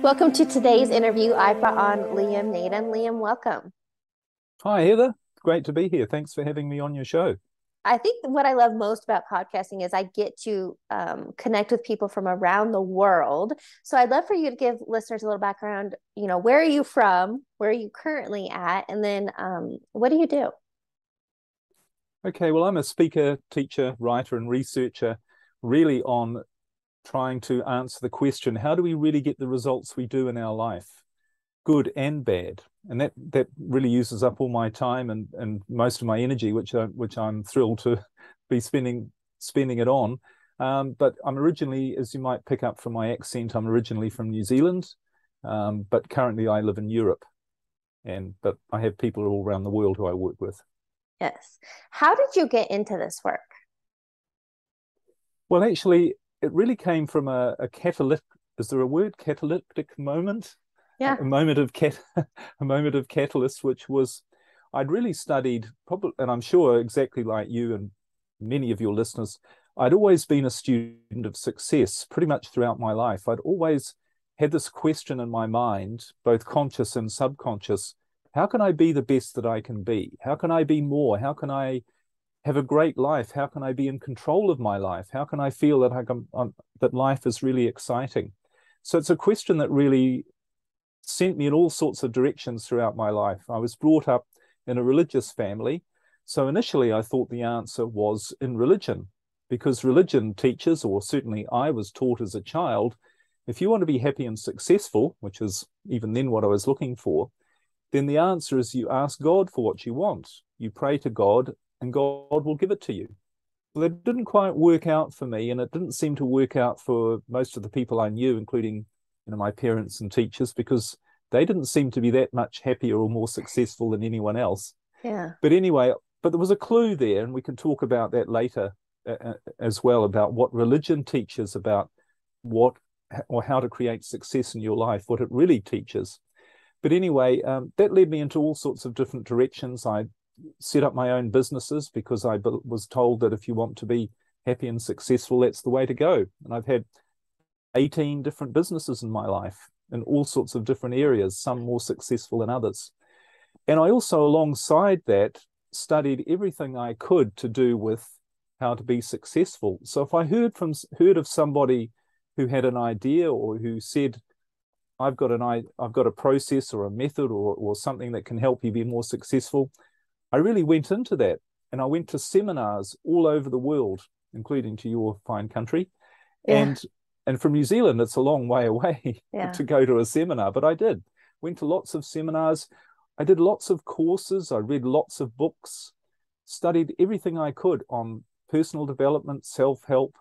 Welcome to today's interview. I brought on Liam Naden. Liam, welcome. Hi, Heather. Great to be here. Thanks for having me on your show. I think what I love most about podcasting is I get to connect with people from around the world. So I'd love for you to give listeners a little background. Where are you from? Where are you currently at? And then what do you do? Okay, well, I'm a speaker, teacher, writer, and researcher, really on trying to answer the question, how do we really get the results we do in our life, good and bad? And that really uses up all my time and most of my energy, which I'm thrilled to be spending it on. But I'm originally, as you might pick up from my accent, I'm originally from New Zealand, but currently I live in Europe, but I have people all around the world who I work with. Yes. How did you get into this work? Well, actually, it really came from a catalytic. Is there a word? Catalytic moment? Yeah. A moment of a moment of catalyst, which was I'd really studied probably, and I'm sure exactly like you and many of your listeners, I'd always been a student of success pretty much throughout my life. I'd always had this question in my mind, both conscious and subconscious. How can I be the best that I can be? How can I be more? How can I have a great life? How can I be in control of my life? How can I feel that that life is really exciting? So it's a question that really sent me in all sorts of directions throughout my life. I was brought up in a religious family. So initially I thought the answer was in religion, because religion teaches, or certainly I was taught as a child, if you want to be happy and successful, which is even then what I was looking for, then the answer is you ask God for what you want. You pray to God and God will give it to you. Well, it didn't quite work out for me, and it didn't seem to work out for most of the people I knew, including my parents and teachers, because they didn't seem to be that much happier or more successful than anyone else. Yeah. But anyway, but there was a clue there, and we can talk about that later as well, about what religion teaches about what or how to create success in your life, what it really teaches. But anyway, that led me into all sorts of different directions. I set up my own businesses because I was told that if you want to be happy and successful, that's the way to go. And I've had 18 different businesses in my life in all sorts of different areas, some more successful than others. And I also, alongside that, studied everything I could to do with how to be successful. So if I heard of somebody who had an idea or who said, I've got a process or a method or something that can help you be more successful, I really went into that. And I went to seminars all over the world, including to your fine country. Yeah. And and from New Zealand, it's a long way away Yeah. to go to a seminar, but I did. Went to lots of seminars. I did lots of courses. I read lots of books, studied everything I could on personal development, self-help,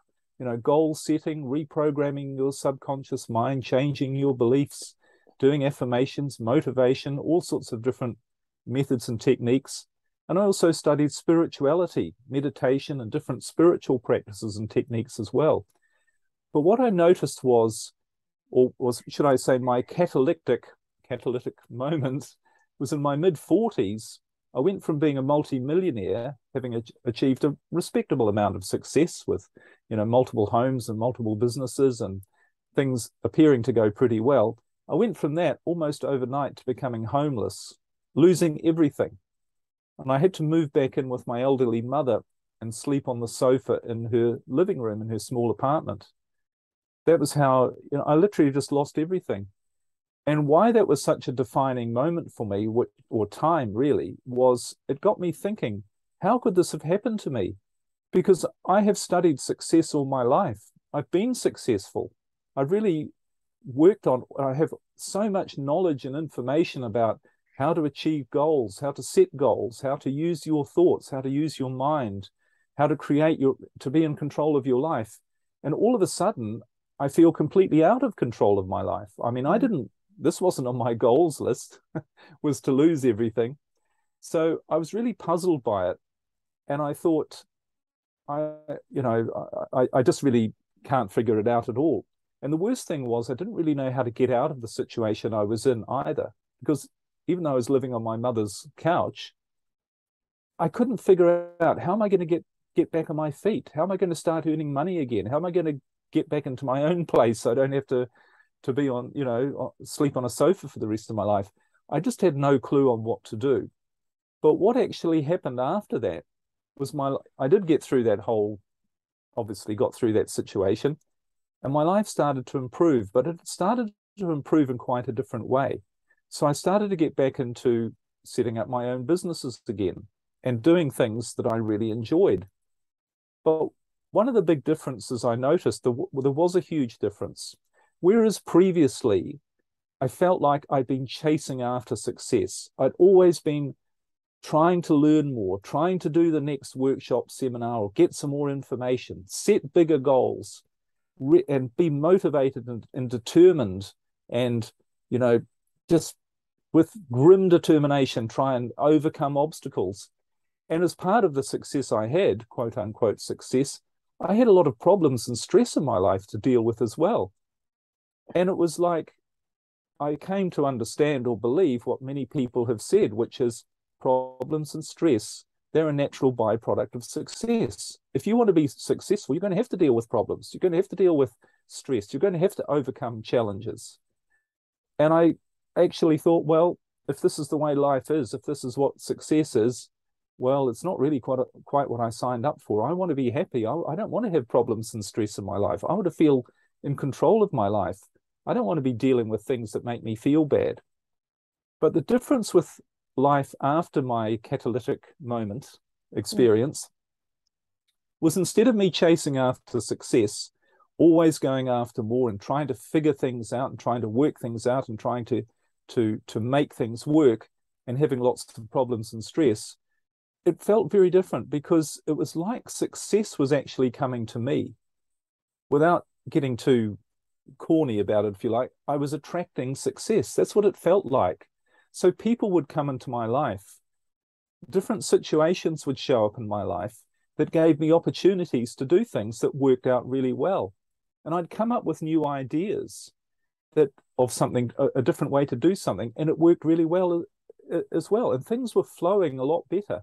goal setting, reprogramming your subconscious mind, changing your beliefs, doing affirmations, motivation, all sorts of different methods and techniques. And I also studied spirituality, meditation, and different spiritual practices and techniques as well. But what I noticed or should I say, my catalytic moment was in my mid-40s. I went from being a multi-millionaire, having achieved a respectable amount of success with, multiple homes and multiple businesses and things appearing to go pretty well. I went from that almost overnight to becoming homeless, losing everything. And I had to move back in with my elderly mother and sleep on the sofa in her living room in her small apartment. That was how, I literally just lost everything. And why that was such a defining moment for me, or time really, was it got me thinking, how could this have happened to me? Because I have studied success all my life. I've been successful. I've really I have so much knowledge and information about how to achieve goals, how to set goals, how to use your thoughts, how to use your mind, how to to be in control of your life. And all of a sudden, I feel completely out of control of my life. I mean, Yeah. this wasn't on my goals list, was to lose everything. So I was really puzzled by it. And I thought, I, I just really can't figure it out at all. And the worst thing was I didn't really know how to get out of the situation I was in either, because even though I was living on my mother's couch, I couldn't figure out, how am I going to get back on my feet? How am I going to start earning money again? How am I going to get back into my own place so I don't have to to be on, sleep on a sofa for the rest of my life. I just had no clue on what to do. But what actually happened after that was I did get through that obviously got through that situation, and my life started to improve, but it started to improve in quite a different way. So I started to get back into setting up my own businesses again and doing things that I really enjoyed. But one of the big differences I noticed, there was a huge difference. Whereas previously, I felt like I'd been chasing after success. I'd always been trying to learn more, trying to do the next workshop, seminar, or get some more information, set bigger goals, and be motivated and determined, and, just with grim determination, try and overcome obstacles. And as part of the success I had, quote unquote success, I had a lot of problems and stress in my life to deal with as well. And it was like I came to understand or believe what many people have said, which is problems and stress, they're a natural byproduct of success. If you want to be successful, you're going to have to deal with problems. You're going to have to deal with stress. You're going to have to overcome challenges. And I actually thought, well, if this is the way life is, if this is what success is, well, it's not really quite what I signed up for. I want to be happy. I don't want to have problems and stress in my life. I want to feel in control of my life. I don't want to be dealing with things that make me feel bad. But the difference with life after my catalytic moment experience was, instead of me chasing after success, always going after more and trying to figure things out and trying to work things out and trying to make things work and having lots of problems and stress, it felt very different, because it was like success was actually coming to me. Without getting too corny about it, if you like, I was attracting success. That's what it felt like. So people would come into my life. Different situations would show up in my life that gave me opportunities to do things that worked out really well. And I'd come up with new ideas of something, a different way to do something, and it worked really well as well. And things were flowing a lot better.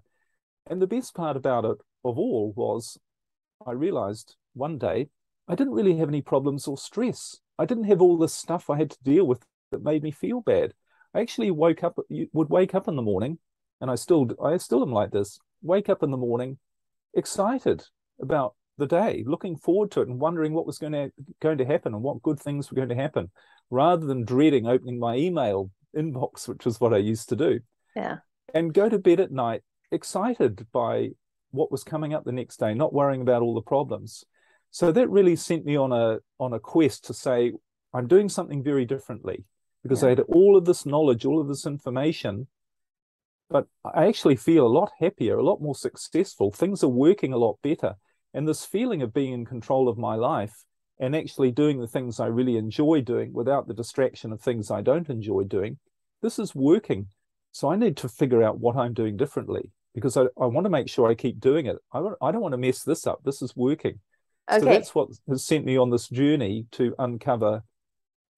And the best part about it of all was, I realized one day I didn't really have any problems or stress. I didn't have all this stuff I had to deal with that made me feel bad. I actually would wake up in the morning, and I still am like this, wake up in the morning excited about the day, looking forward to it and wondering what was going to happen and what good things were going to happen, rather than dreading opening my email inbox, which is what I used to do. Yeah. And go to bed at night excited by what was coming up the next day, not worrying about all the problems. So that really sent me on a quest to say, I'm doing something very differently, because I had all of this knowledge, all of this information, but I actually feel a lot happier, a lot more successful. Things are working a lot better. And this feeling of being in control of my life and actually doing the things I really enjoy doing without the distraction of things I don't enjoy doing, this is working. So I need to figure out what I'm doing differently, because I want to make sure I keep doing it. I don't want to mess this up. This is working. Okay. So that's what has sent me on this journey to uncover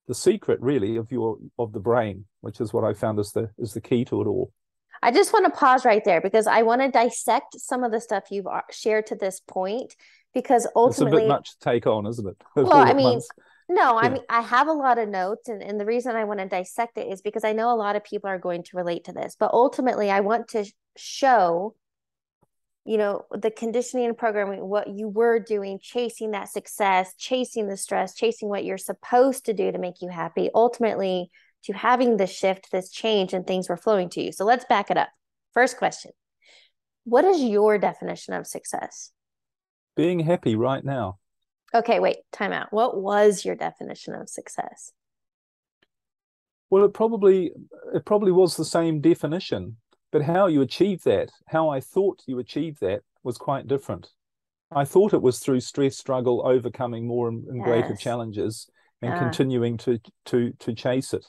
the secret, really, of the brain, which is what I found is the key to it all. I just want to pause right there, because I want to dissect some of the stuff you've shared to this point, because ultimately... It's a bit much to take on, isn't it? Well, I mean, no, I mean, I have a lot of notes, and the reason I want to dissect it is because I know a lot of people are going to relate to this, but ultimately I want to show, the conditioning and programming, what you were doing, chasing that success, chasing the stress, chasing what you're supposed to do to make you happy, ultimately to having this shift, this change, and things were flowing to you. So let's back it up. First question. What is your definition of success? Being happy right now. Okay, wait, time out. What was your definition of success? Well, it probably was the same definition, but how you achieve that, how I thought you achieved that, was quite different. I thought it was through stress, struggle, overcoming more and greater challenges, and continuing to chase it.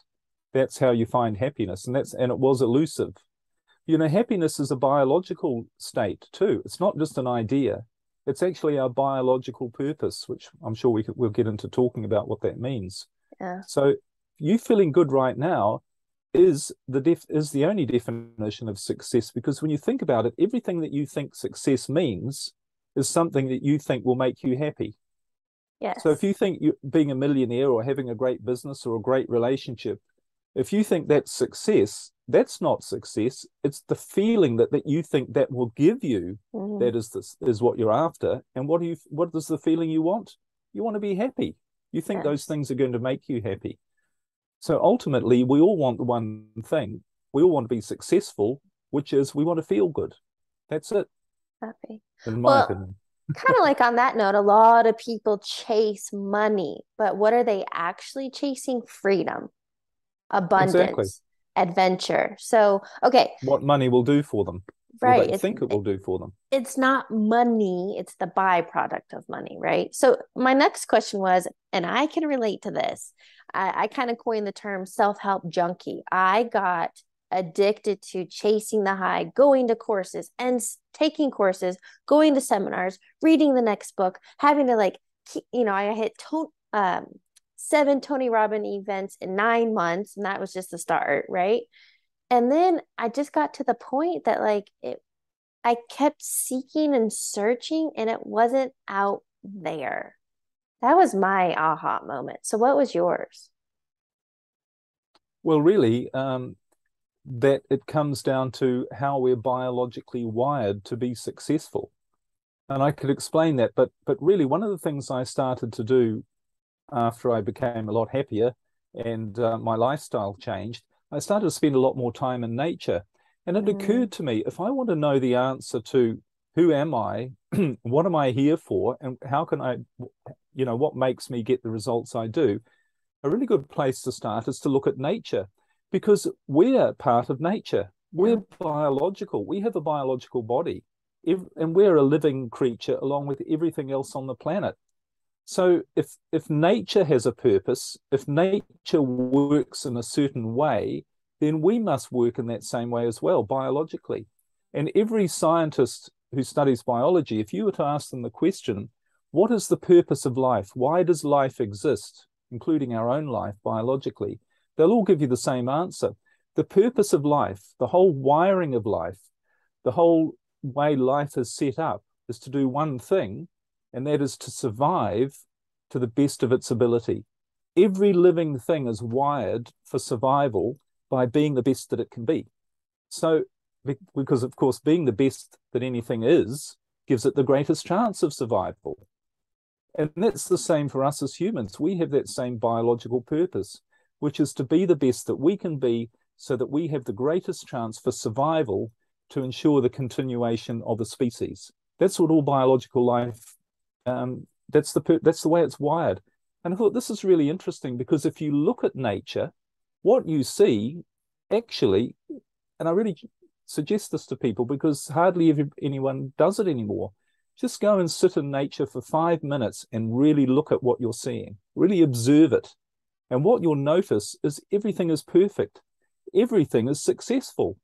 That's how you find happiness, and it was elusive. Happiness is a biological state too. It's not just an idea. It's actually our biological purpose, which I'm sure we'll get into talking about what that means. Yeah. So you feeling good right now is the only definition of success, because when you think about it, everything that you think success means is something that you think will make you happy. So if Yes. you think you being a millionaire or having a great business or a great relationship, if you think that's success, that's not success. It's the feeling that you think that will give you, Hmm. that is what you're after. And what is the feeling you want? You want to be happy. You think those Yes. things are going to make you happy. So ultimately, we all want the one thing. We all want to be successful, which is we want to feel good. That's it, Happy. in my Well, opinion. kind of like on that note, a lot of people chase money, but what are they actually chasing? Freedom, Exactly. abundance, adventure. So, okay, What money will do for them, or right. they think it will do for them. It's not money, it's the byproduct of money, right? So my next question was, and I can relate to this. I kind of coined the term self-help junkie. I got addicted to chasing the high, going to courses and taking courses, going to seminars, reading the next book, having to like, I hit 7 Tony Robbins events in 9 months, and that was just the start, right? And then I just got to the point that I kept seeking and searching and it wasn't out there. That was my aha moment. So what was yours? Well, really, that it comes down to how we're biologically wired to be successful. And I could explain that, but really one of the things I started to do after I became a lot happier and my lifestyle changed, I started to spend a lot more time in nature. And it Mm, occurred to me, if I want to know the answer to who am I, what am I here for, and how can I, what makes me get the results I do, a really good place to start is to look at nature because we're part of nature. yeah. We're biological. We have a biological body, and we're a living creature along with everything else on the planet. So if nature has a purpose, if nature works in a certain way, then we must work in that same way as well, biologically. And every scientist who studies biology, if you were to ask them the question, what is the purpose of life? Why does life exist, including our own life biologically? They'll all give you the same answer. The purpose of life, the whole wiring of life, the whole way life is set up is to do one thing, and that is to survive to the best of its ability. Every living thing is wired for survival by being the best that it can be. So, because of course, being the best that anything is gives it the greatest chance of survival. And that's the same for us as humans. We have that same biological purpose, which is to be the best that we can be so that we have the greatest chance for survival to ensure the continuation of a species. That's what all biological life, that's the way it's wired. And I thought this is really interesting because if you look at nature, what you see actually, and I really suggest this to people because hardly anyone does it anymore. Just go and sit in nature for 5 minutes and really look at what you're seeing, really observe it. And what you'll notice is everything is perfect, everything is successful,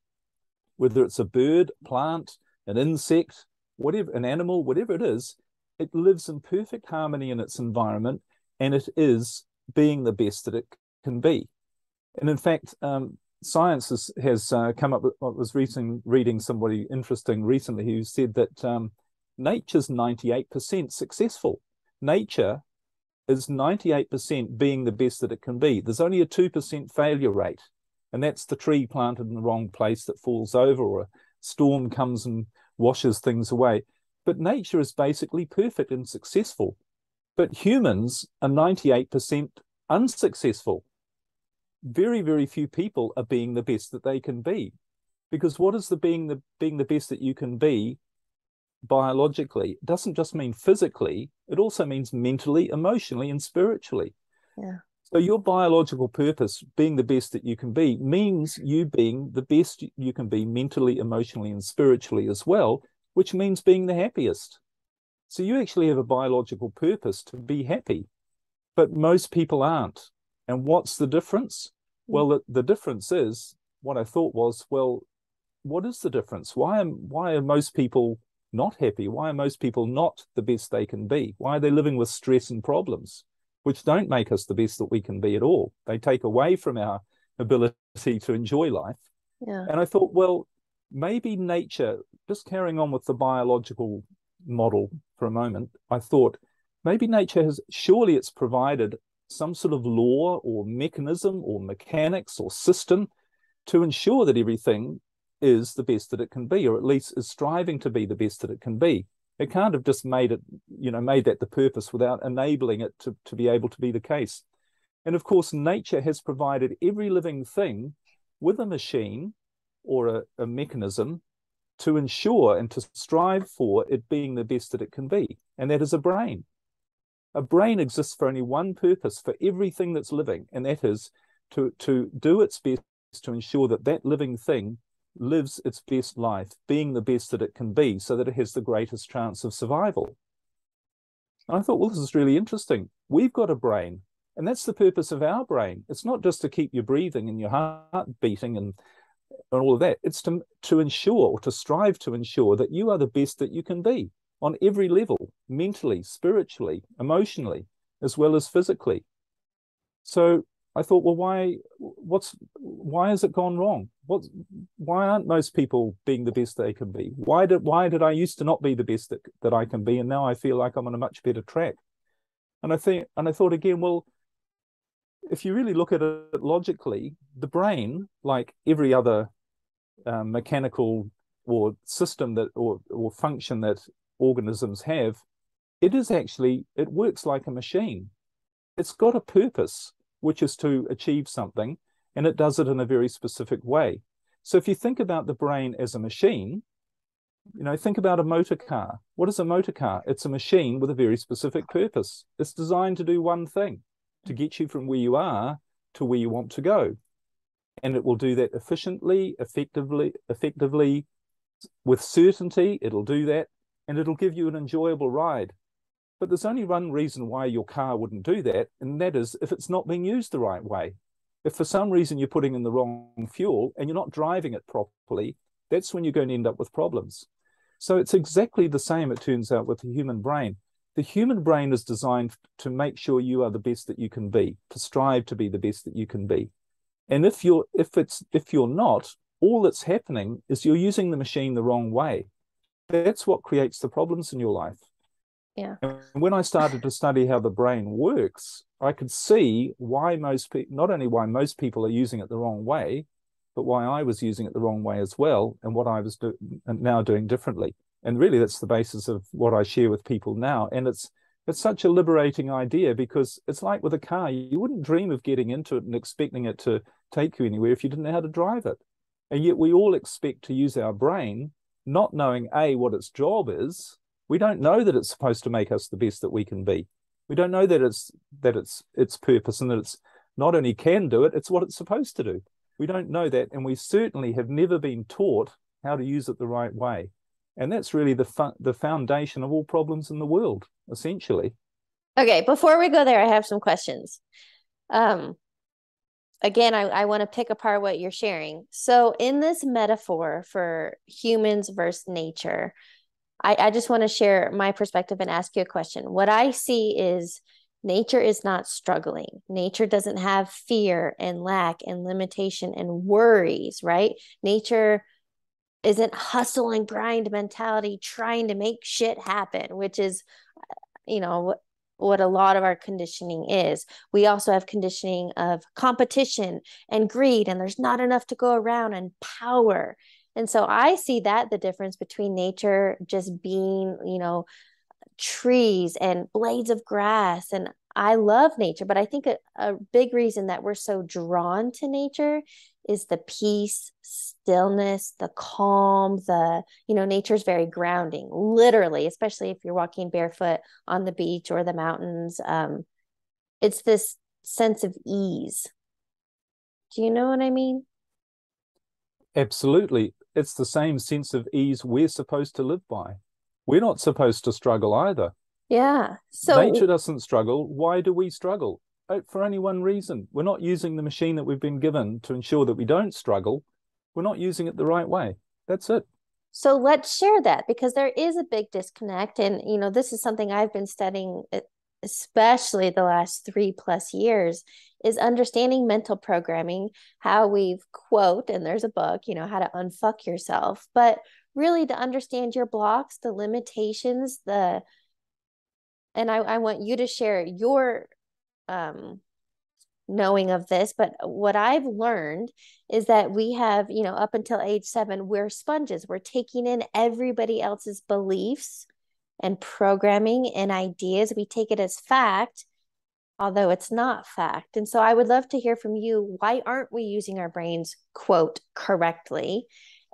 whether it's a bird, plant, an insect, whatever, an animal, whatever it lives in perfect harmony in its environment and it is being the best that it can be. And in fact, science has come up with, I was reading somebody interesting recently who said that nature's 98% successful. Nature is 98% being the best that it can be. There's only a 2% failure rate, and that's the tree planted in the wrong place that falls over, or a storm comes and washes things away. But nature is basically perfect and successful. But humans are 98% unsuccessful. Very, very few people are being the best that they can be. Because what is the being the best that you can be biologically? It doesn't just mean physically, it also means mentally, emotionally, and spiritually. Yeah. So your biological purpose, being the best that you can be, means you being the best you can be mentally, emotionally, and spiritually as well, which means being the happiest. So you actually have a biological purpose to be happy, but most people aren't. And what's the difference? Well, the difference is what I thought was, well, what is the difference? Why are most people not happy? Why are most people not the best they can be? Why are they living with stress and problems, which don't make us the best that we can be at all? They take away from our ability to enjoy life. Yeah. And I thought, well, maybe nature, just carrying on with the biological model for a moment, I thought maybe nature has, surely it's provided some sort of law or mechanism or mechanics or system to ensure that everything is the best that it can be, or at least is striving to be the best that it can be. It can't have just made it, made that the purpose without enabling it to be able to be the case. And of course, nature has provided every living thing with a machine or a mechanism to ensure and to strive for it being the best that it can be. And that is a brain. A brain exists for only one purpose for everything that's living, and that is to do its best to ensure that that living thing lives its best life, being the best that it can be, so that it has the greatest chance of survival. And I thought, well, this is really interesting. We've got a brain, and that's the purpose of our brain. It's not just to keep you breathing and your heart beating and all of that. It's to ensure, or to strive to ensure, that you are the best that you can be on every level, mentally, spiritually, emotionally, as well as physically. So I thought, well, why has it gone wrong? Why aren't most people being the best they can be? Why did I used to not be the best that I can be, and now I feel like I'm on a much better track? And I thought again, well, if you really look at it logically, the brain, like every other mechanical or system or function that organisms have, it works like a machine. It's got a purpose, which is to achieve something, and it does it in a very specific way. So if you think about the brain as a machine, think about a motor car. What is a motor car? It's a machine with a very specific purpose. It's designed to do one thing, to get you from where you are to where you want to go. And it will do that efficiently, effectively, with certainty. It'll do that, and it'll give you an enjoyable ride. But there's only one reason why your car wouldn't do that, and that is if it's not being used the right way. If for some reason you're putting in the wrong fuel and you're not driving it properly, that's when you're going to end up with problems. So it's exactly the same, it turns out, with the human brain. The human brain is designed to make sure you are the best that you can be, to strive to be the best that you can be. And if you're not, all that's happening is you're using the machine the wrong way. That's what creates the problems in your life. Yeah. And when I started to study how the brain works, I could see why not only why most people are using it the wrong way, but why I was using it the wrong way as well, and what I was now doing differently. And really, that's the basis of what I share with people now. And it's such a liberating idea, because it's like with a car, you wouldn't dream of getting into it and expecting it to take you anywhere if you didn't know how to drive it. And yet we all expect to use our brain, not knowing what its job is. We don't know that it's supposed to make us the best that we can be. We don't know that it's its purpose, and that it's not only can do it, it's what it's supposed to do. We don't know that, and we certainly have never been taught how to use it the right way. And that's really the foundation of all problems in the world, essentially. Okay, before we go there, I have some questions. Again, I want to pick apart what you're sharing. So in this metaphor for humans versus nature, I just want to share my perspective and ask you a question. What I see is nature is not struggling. Nature doesn't have fear and lack and limitation and worries, right? Nature isn't hustle and grind mentality trying to make shit happen, which is, what a lot of our conditioning is. We also have conditioning of competition and greed, and there's not enough to go around, and power. And so I see that the difference between nature just being, trees and blades of grass. And I love nature, but I think a big reason that we're so drawn to nature is the peace, stillness, the calm, nature's very grounding, literally, especially if you're walking barefoot on the beach or the mountains. It's this sense of ease. Do you know what I mean? Absolutely. It's the same sense of ease we're supposed to live by. We're not supposed to struggle either. Yeah. Nature doesn't struggle. Why do we struggle? For only one reason. We're not using the machine that we've been given to ensure that we don't struggle. We're not using it the right way. That's it. So let's share that, because there is a big disconnect. And, this is something I've been studying, especially the last 3+ years, is understanding mental programming, how we've and there's a book, how to unfuck yourself, but really to understand your blocks, the limitations, and I want you to share your knowing of this, but what I've learned is that we have, up until age 7, we're sponges. We're taking in everybody else's beliefs and programming and ideas. We take it as fact, although it's not fact. And so I would love to hear from you. Why aren't we using our brains, quote, correctly?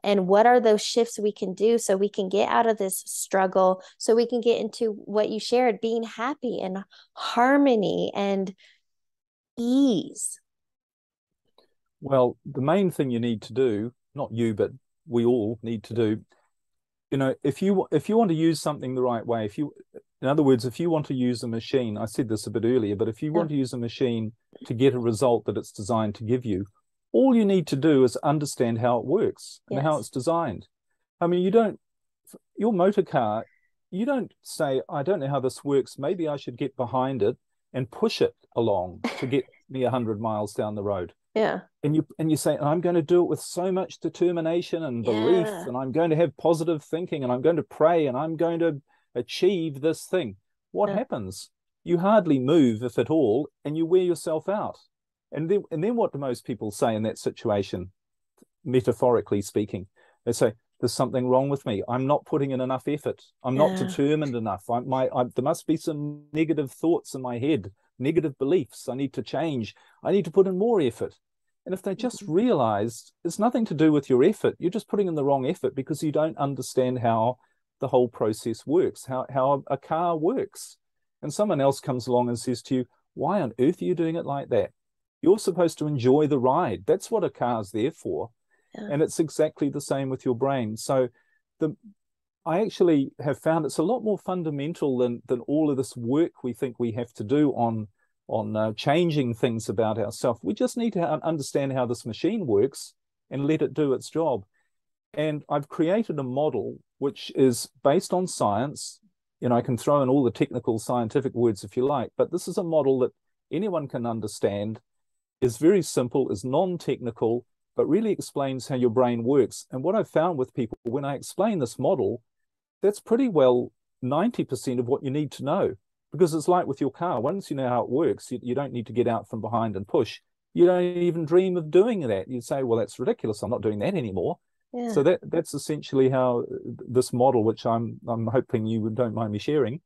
And what are those shifts we can do so we can get out of this struggle, so we can get into what you shared, being happy and harmony and ease? Well, the main thing you need to do, not you, but we all need to do, if you want to use something the right way, in other words, if you want to use a machine, I said this a bit earlier, but if you want to use a machine to get a result that it's designed to give you, all you need to do is understand how it works and how it's designed. I mean, your motor car, you don't say, I don't know how this works. Maybe I should get behind it and push it along to get me 100 miles down the road. Yeah. And you say, I'm going to do it with so much determination and belief, and I'm going to have positive thinking, and I'm going to pray, and I'm going to achieve this thing. What happens? You hardly move, if at all, and you wear yourself out. And then what do most people say in that situation, metaphorically speaking? They say, there's something wrong with me. I'm not putting in enough effort. I'm not determined enough. There must be some negative thoughts in my head, negative beliefs. I need to change. I need to put in more effort. And if they just realized it's nothing to do with your effort, you're just putting in the wrong effort because you don't understand how the whole process works, how a car works. And someone else comes along and says to you, why on earth are you doing it like that? You're supposed to enjoy the ride. That's what a car's there for. Yeah. And it's exactly the same with your brain. So I actually have found it's a lot more fundamental than all of this work we think we have to do on changing things about ourselves. We just need to understand how this machine works and let it do its job. And I've created a model which is based on science. I can throw in all the technical scientific words if you like, but this is a model that anyone can understand, is very simple, is non-technical, but really explains how your brain works. And what I've found with people, when I explain this model, that's pretty well 90% of what you need to know. Because it's like with your car. Once you know how it works, you don't need to get out from behind and push. You don't even dream of doing that. You say, well, that's ridiculous. I'm not doing that anymore. Yeah. So that's essentially how this model, which I'm hoping you don't mind me sharing.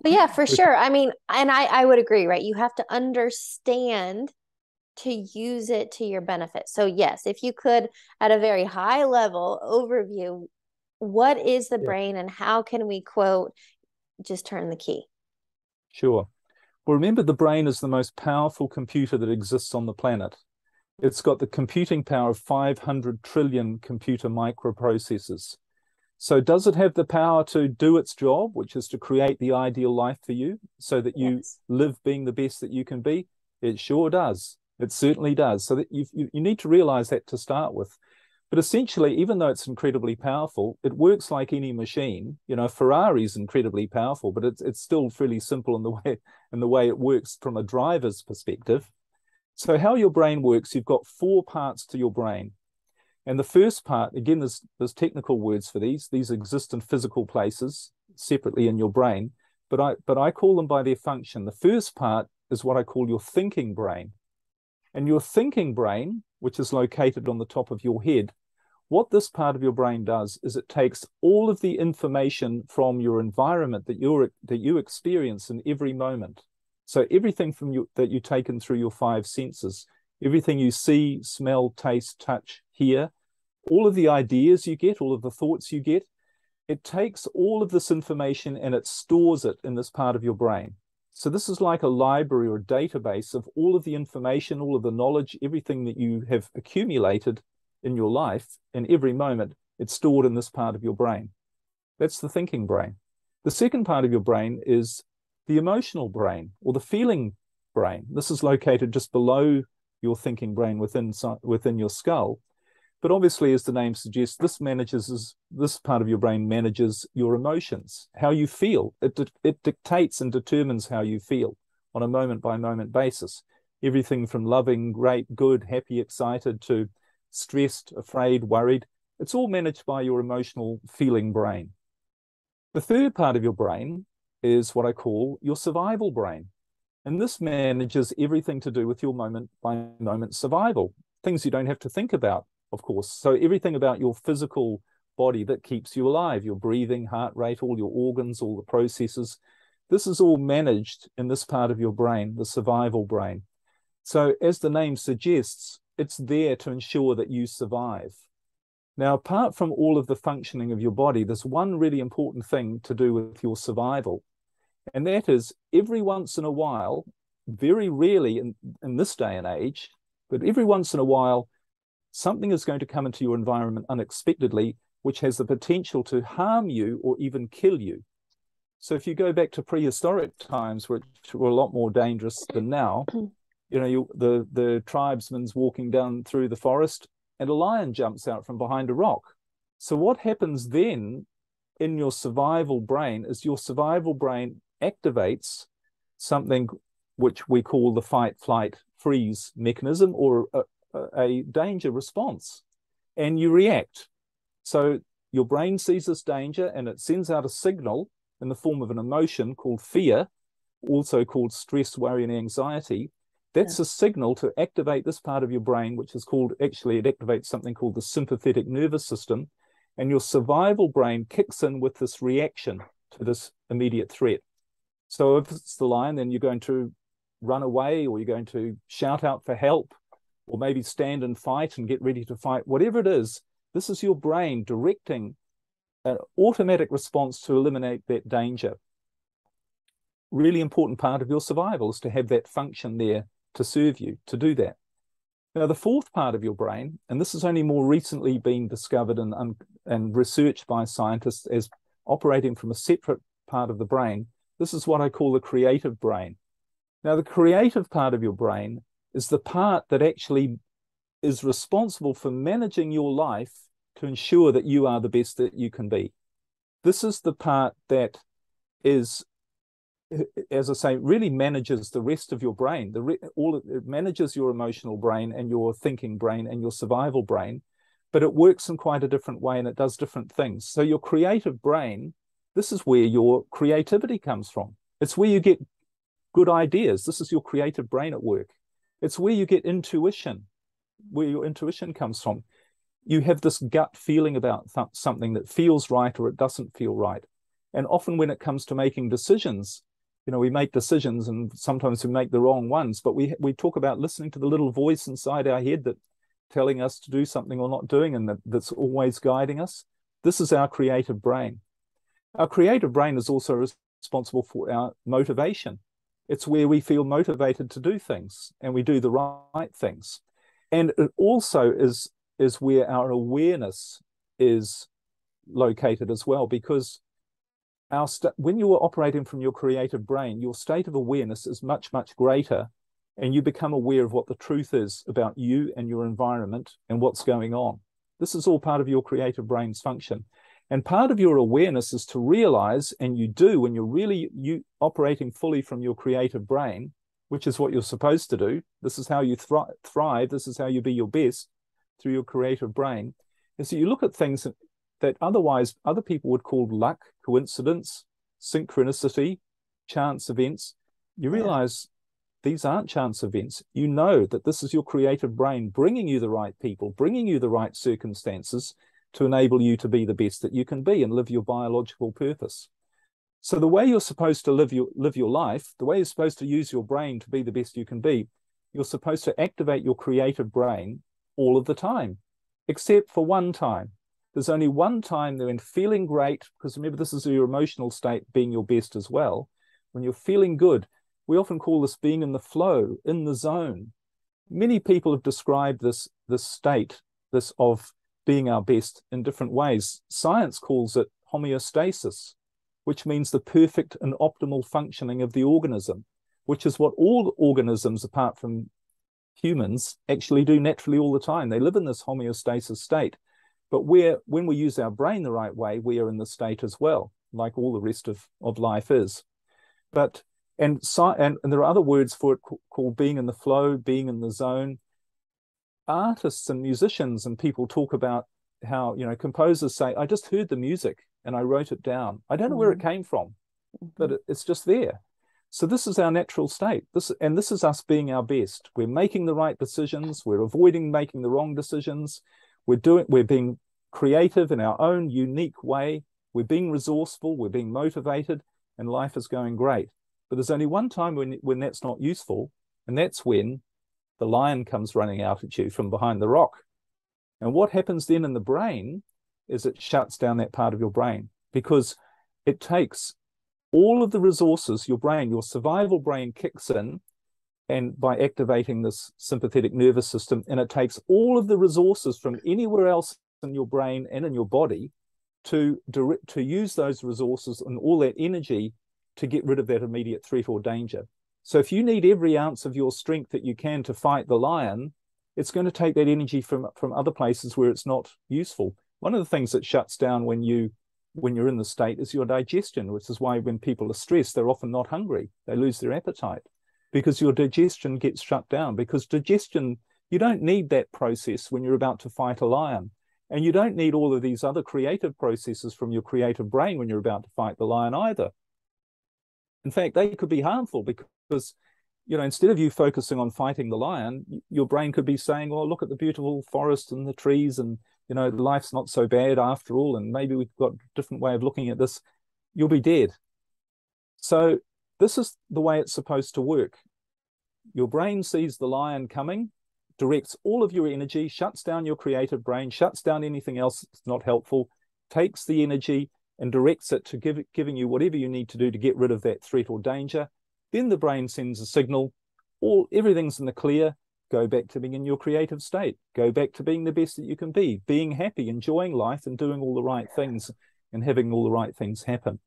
Yeah, for sure. I mean, and I would agree, right? You have to understand to use it to your benefit. So yes, if you could, at a very high level overview, what is the brain and how can we, quote, just turn the key? Sure. Well, remember, the brain is the most powerful computer that exists on the planet. It's got the computing power of 500 trillion computer microprocessors. So does it have the power to do its job, which is to create the ideal life for you so that you live being the best that you can be? It sure does. It certainly does. So that you need to realize that to start with. But essentially, even though it's incredibly powerful, it works like any machine. A Ferrari is incredibly powerful, but it's still fairly simple in the way it works from a driver's perspective. So how your brain works, you've got 4 parts to your brain. And the first part, again, there's technical words for these. These exist in physical places separately in your brain, but I call them by their function. The first part is what I call your thinking brain. And your thinking brain, which is located on the top of your head, what this part of your brain does is it takes all of the information from your environment that you experience in every moment. So everything that you take in through your 5 senses, everything you see, smell, taste, touch, hear, all of the ideas you get, all of the thoughts you get, it takes all of this information and it stores it in this part of your brain. So this is like a library or a database of all of the information, all of the knowledge, everything that you have accumulated in your life. In every moment, it's stored in this part of your brain. That's the thinking brain. The second part of your brain is the emotional brain or the feeling brain. This is located just below your thinking brain within your skull. But obviously, as the name suggests, this part of your brain manages your emotions, how you feel. It dictates and determines how you feel on a moment-by-moment basis. Everything from loving, great, good, happy, excited to stressed, afraid, worried. It's all managed by your emotional feeling brain. The third part of your brain is what I call your survival brain. And this manages everything to do with your moment by moment survival, things you don't have to think about, of course. So everything about your physical body that keeps you alive, your breathing, heart rate, all your organs, all the processes, this is all managed in this part of your brain, the survival brain. So as the name suggests, it's there to ensure that you survive. Now, apart from all of the functioning of your body, there's one really important thing to do with your survival. And that is every once in a while, very rarely in this day and age, but every once in a while, something is going to come into your environment unexpectedly, which has the potential to harm you or even kill you. So if you go back to prehistoric times, which were a lot more dangerous than now, the tribesman's walking down through the forest and a lion jumps out from behind a rock. So what happens then in your survival brain is your survival brain activates something which we call the fight, flight, freeze mechanism, or a danger response, and you react. So your brain sees this danger and it sends out a signal in the form of an emotion called fear, also called stress, worry, and anxiety. That's a signal to activate this part of your brain, which is called, actually, it activates something called the sympathetic nervous system, and your survival brain kicks in with this reaction to this immediate threat. So if it's the lion, then you're going to run away, or you're going to shout out for help, or maybe stand and fight and get ready to fight. Whatever it is, this is your brain directing an automatic response to eliminate that danger. Really important part of your survival is to have that function there to serve you, to do that. Now, the fourth part of your brain, and this has only more recently been discovered and researched by scientists as operating from a separate part of the brain, this is what I call the creative brain. Now, the creative part of your brain is the part that actually is responsible for managing your life to ensure that you are the best that you can be. This is the part that is, as I say, really manages the rest of your brain. It manages your emotional brain and your thinking brain and your survival brain, but it works in quite a different way and it does different things. So your creative brain, this is where your creativity comes from. It's where you get good ideas. This is your creative brain at work. It's where you get intuition, where your intuition comes from. You have this gut feeling about something that feels right or it doesn't feel right. And often when it comes to making decisions, we make decisions and sometimes we make the wrong ones, but we talk about listening to the little voice inside our head that telling us to do something or not doing, and that's always guiding us. This is our creative brain. Our creative brain is also responsible for our motivation. It's where we feel motivated to do things and we do the right things. And it also is where our awareness is located as well, because when you are operating from your creative brain, your state of awareness is much, much greater, and you become aware of what the truth is about you and your environment and what's going on. This is all part of your creative brain's function. And part of your awareness is to realize, and you do when you're really operating fully from your creative brain, which is what you're supposed to do. This is how you thrive. This is how you be your best, through your creative brain. And so you look at things that otherwise other people would call luck, coincidence, synchronicity, chance events. You realize these aren't chance events. You know that this is your creative brain bringing you the right people, bringing you the right circumstances to enable you to be the best that you can be and live your biological purpose. So the way you're supposed to live your life, the way you're supposed to use your brain to be the best you can be, you're supposed to activate your creative brain all of the time, except for one time. There's only one time when feeling great, because remember, this is your emotional state being your best as well. When you're feeling good, we often call this being in the flow, in the zone. Many people have described this state, this of being our best, in different ways. Science calls it homeostasis, which means the perfect and optimal functioning of the organism, which is what all organisms, apart from humans, actually do naturally all the time. They live in this homeostasis state. But when we use our brain the right way, we are in the state as well, like all the rest of life is. And there are other words for it called being in the flow, being in the zone. Artists and musicians and people talk about how, composers say, I just heard the music and I wrote it down. I don't know where it came from. but it's just there. So this is our natural state. This is us being our best. We're making the right decisions. We're avoiding making the wrong decisions. We're being creative in our own unique way. We're being resourceful. We're being motivated, and life is going great. But there's only one time when that's not useful, and that's when the lion comes running out at you from behind the rock. And what happens then in the brain is it shuts down that part of your brain, because it takes all of the resources, your survival brain kicks in, and by activating this sympathetic nervous system, and it takes all of the resources from anywhere else in your brain and in your body to use those resources and all that energy to get rid of that immediate threat or danger. So if you need every ounce of your strength that you can to fight the lion, it's going to take that energy from other places where it's not useful. One of the things that shuts down when you're in the state is your digestion, which is why when people are stressed, they're often not hungry. They lose their appetite because your digestion gets shut down. Because digestion, you don't need that process when you're about to fight a lion. And you don't need all of these other creative processes from your creative brain when you're about to fight the lion either. In fact, they could be harmful because, instead of you focusing on fighting the lion, your brain could be saying, well, look at the beautiful forest and the trees, and life's not so bad after all, and maybe we've got a different way of looking at this. You'll be dead. So this is the way it's supposed to work. Your brain sees the lion coming, directs all of your energy, shuts down your creative brain, shuts down anything else that's not helpful, takes the energy and directs it to giving you whatever you need to do to get rid of that threat or danger. Then the brain sends a signal, everything's in the clear. Go back to being in your creative state. Go back to being the best that you can be, being happy, enjoying life, and doing all the right things and having all the right things happen.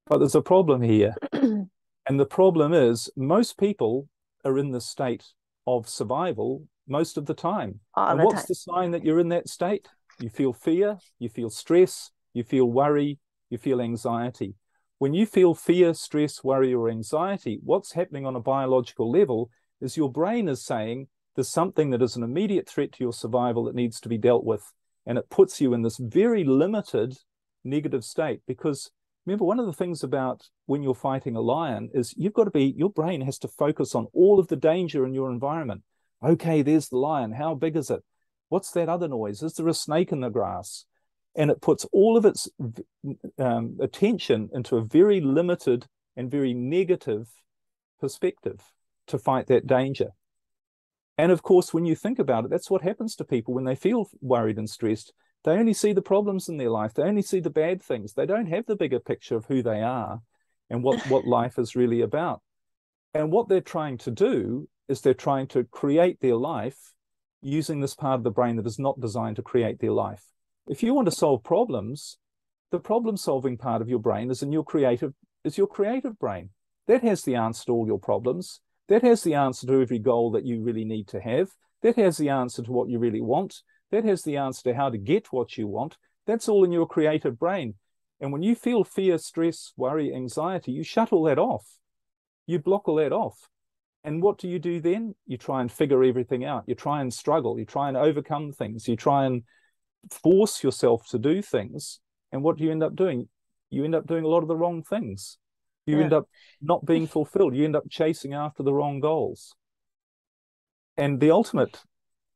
But there's a problem here. And the problem is most people are in the state of survival most of the time. And what's the sign that you're in that state? You feel fear, you feel stress, you feel worry, you feel anxiety. When you feel fear, stress, worry, or anxiety, what's happening on a biological level is your brain is saying there's something that is an immediate threat to your survival that needs to be dealt with. And it puts you in this very limited negative state. Because remember, one of the things about when you're fighting a lion is your brain has to focus on all of the danger in your environment. Okay, there's the lion. How big is it? What's that other noise? Is there a snake in the grass? And it puts all of its attention into a very limited and very negative perspective to fight that danger. And of course, when you think about it, that's what happens to people when they feel worried and stressed. They only see the problems in their life. They only see the bad things. They don't have the bigger picture of who they are and what life is really about. And what they're trying to do is they're trying to create their life using this part of the brain that is not designed to create their life. If you want to solve problems, the problem-solving part of your brain is your creative brain. That has the answer to all your problems. That has the answer to every goal that you really need to have. That has the answer to what you really want. That has the answer to how to get what you want. That's all in your creative brain. And when you feel fear, stress, worry, anxiety, you shut all that off. You block all that off. And what do you do then? You try and figure everything out. You try and struggle. You try and overcome things. You try and force yourself to do things. And what do you end up doing? You end up doing a lot of the wrong things. You end up not being fulfilled. You end up chasing after the wrong goals. And the ultimate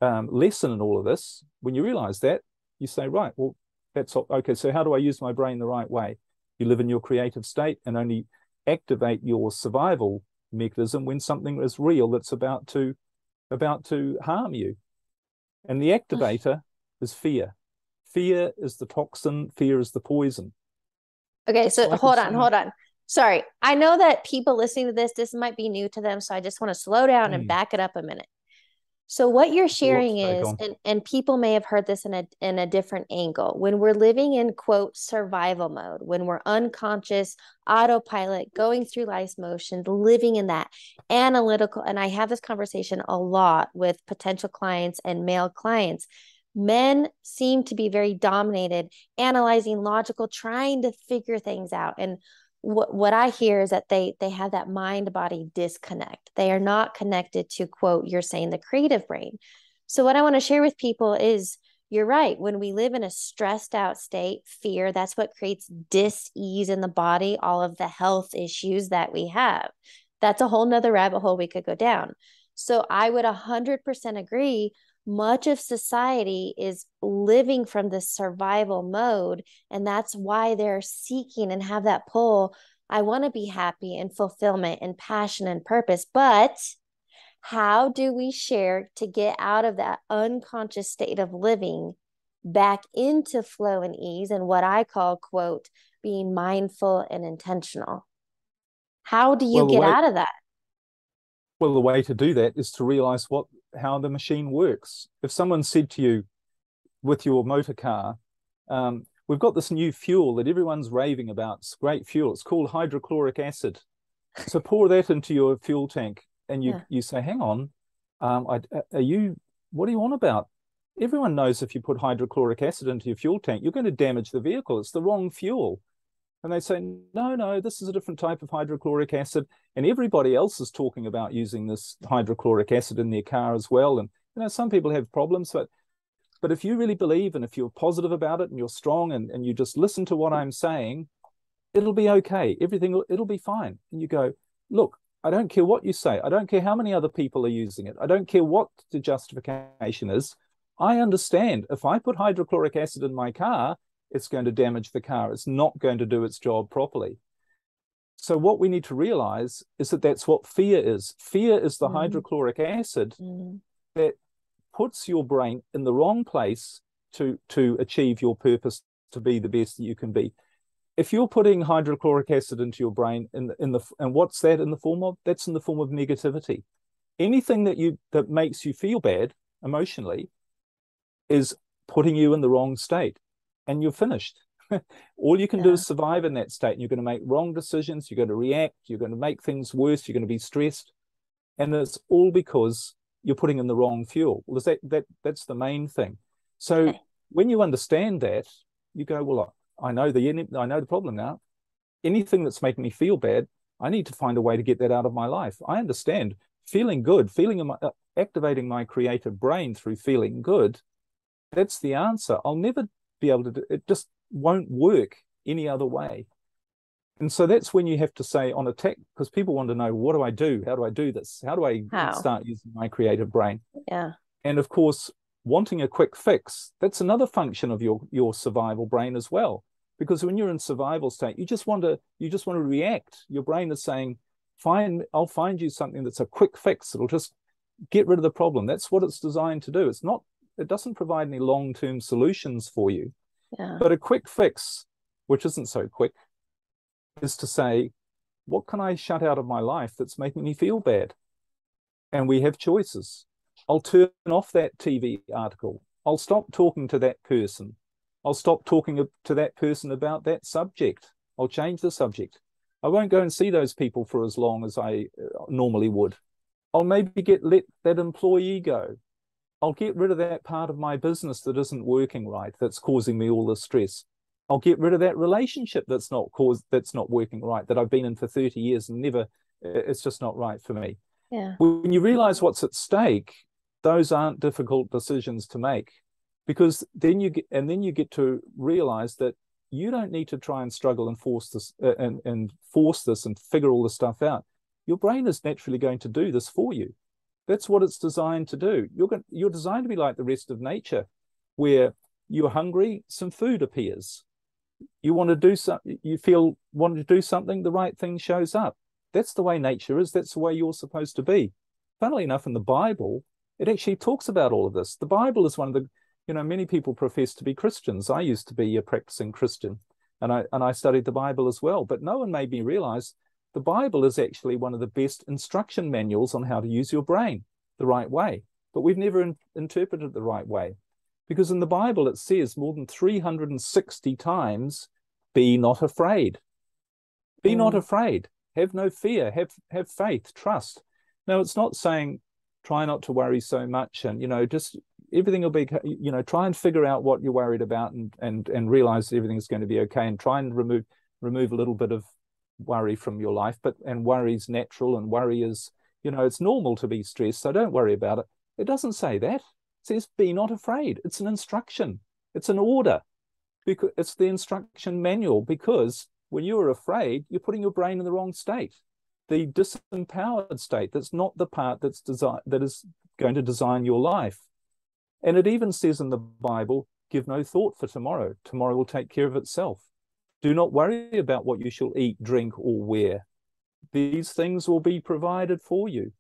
lesson in all of this, when you realize that, you say, right, well, that's okay. So how do I use my brain the right way? You live in your creative state and only activate your survival mechanism when something is real that's about to harm you. And the activator is fear. Fear is the toxin. Fear is the poison. Okay, so hold on. Sorry, I know that people listening to this might be new to them, so I just want to slow down and back it up a minute. So what you're sharing is, and people may have heard this in a different angle, when we're living in, quote, survival mode, when we're unconscious, autopilot, going through life's motions, living in that analytical, and I have this conversation a lot with potential clients and male clients. Men seem to be very dominated, analyzing, logical, trying to figure things out. And what I hear is that they have that mind-body disconnect. They are not connected to, quote, you're saying the creative brain. So what I want to share with people is you're right. When we live in a stressed out state, fear, that's what creates dis-ease in the body, all of the health issues that we have. That's a whole nother rabbit hole we could go down. So I would 100% agree. Much of society is living from this survival mode. And that's why they're seeking and have that pull. I want to be happy and fulfillment and passion and purpose. But how do we share to get out of that unconscious state of living back into flow and ease and what I call, quote, being mindful and intentional? How do you Well, get out of that? the way to do that is to realize how the machine works. If someone said to you with your motor car, we've got this new fuel that everyone's raving about. It's great fuel. It's called hydrochloric acid. So pour that into your fuel tank, and you say, "Hang on, what are you on about? Everyone knows if you put hydrochloric acid into your fuel tank, you're going to damage the vehicle. It's the wrong fuel." And they say, no, this is a different type of hydrochloric acid. And everybody else is talking about using this hydrochloric acid in their car as well. And, some people have problems, but if you really believe and if you're positive about it and you're strong and you just listen to what I'm saying, it'll be okay. It'll be fine. And you go, look, I don't care what you say. I don't care how many other people are using it. I don't care what the justification is. I understand if I put hydrochloric acid in my car, it's going to damage the car. It's not going to do its job properly. So what we need to realize is that that's what fear is. Fear is the hydrochloric acid that puts your brain in the wrong place to achieve your purpose, to be the best that you can be. If you're putting hydrochloric acid into your brain and what's that in the form of? That's in the form of negativity. Anything that makes you feel bad emotionally is putting you in the wrong state. And you're finished. All you can do is survive in that state. And you're going to make wrong decisions. You're going to react. You're going to make things worse. You're going to be stressed. And it's all because you're putting in the wrong fuel. Well, that's the main thing. So when you understand that, you go, well, I know the problem now. Anything that's making me feel bad, I need to find a way to get that out of my life. I understand feeling good, activating my creative brain through feeling good. That's the answer. I'll never be able to do it. Just won't work any other way. And so that's when you have to say on attack, because people want to know, what do I do? How do I do this? How do I start using my creative brain? Yeah. And of course, wanting a quick fix, that's another function of your survival brain as well. Because when you're in survival state, you just want to react. Your brain is saying, fine, I'll find you something that's a quick fix. It'll just get rid of the problem. That's what it's designed to do. It doesn't provide any long-term solutions for you. Yeah. But a quick fix, which isn't so quick, is to say, what can I shut out of my life that's making me feel bad? And we have choices. I'll turn off that TV article. I'll stop talking to that person. I'll stop talking to that person about that subject. I'll change the subject. I won't go and see those people for as long as I normally would. I'll maybe let that employee go. I'll get rid of that part of my business that isn't working right, that's causing me all the stress. I'll get rid of that relationship that's not working right, that I've been in for 30 years and it's just not right for me. Yeah. When you realize what's at stake, those aren't difficult decisions to make, because then you get to realize that you don't need to try and struggle and force this and figure all this stuff out. Your brain is naturally going to do this for you. That's what it's designed to do. You're designed to be like the rest of nature, where you're hungry, some food appears. You want to do something, want to do something, the right thing shows up. That's the way nature is. That's the way you're supposed to be. Funnily enough, in the Bible, it actually talks about all of this. The Bible is one of the, many people profess to be Christians. I used to be a practicing Christian, and I studied the Bible as well. But no one made me realize the Bible is actually one of the best instruction manuals on how to use your brain the right way. But we've never interpreted it the right way. Because in the Bible, it says more than 360 times, be not afraid. Be not afraid. Have no fear. Have faith, trust. No, it's not saying try not to worry so much and, just everything will be, try and figure out what you're worried about and realize everything's going to be okay, and try and remove a little bit of worry from your life. And worry is natural, and worry is, it's normal to be stressed, so don't worry about it. It doesn't say that. says, be not afraid. It's an instruction. It's an order. Because it's the instruction manual, because when you are afraid, you're putting your brain in the wrong state, the disempowered state. That's not the part that is going to design your life. And it even says in the Bible, give no thought for tomorrow. Tomorrow will take care of itself. Do not worry about what you shall eat, drink, or wear. These things will be provided for you.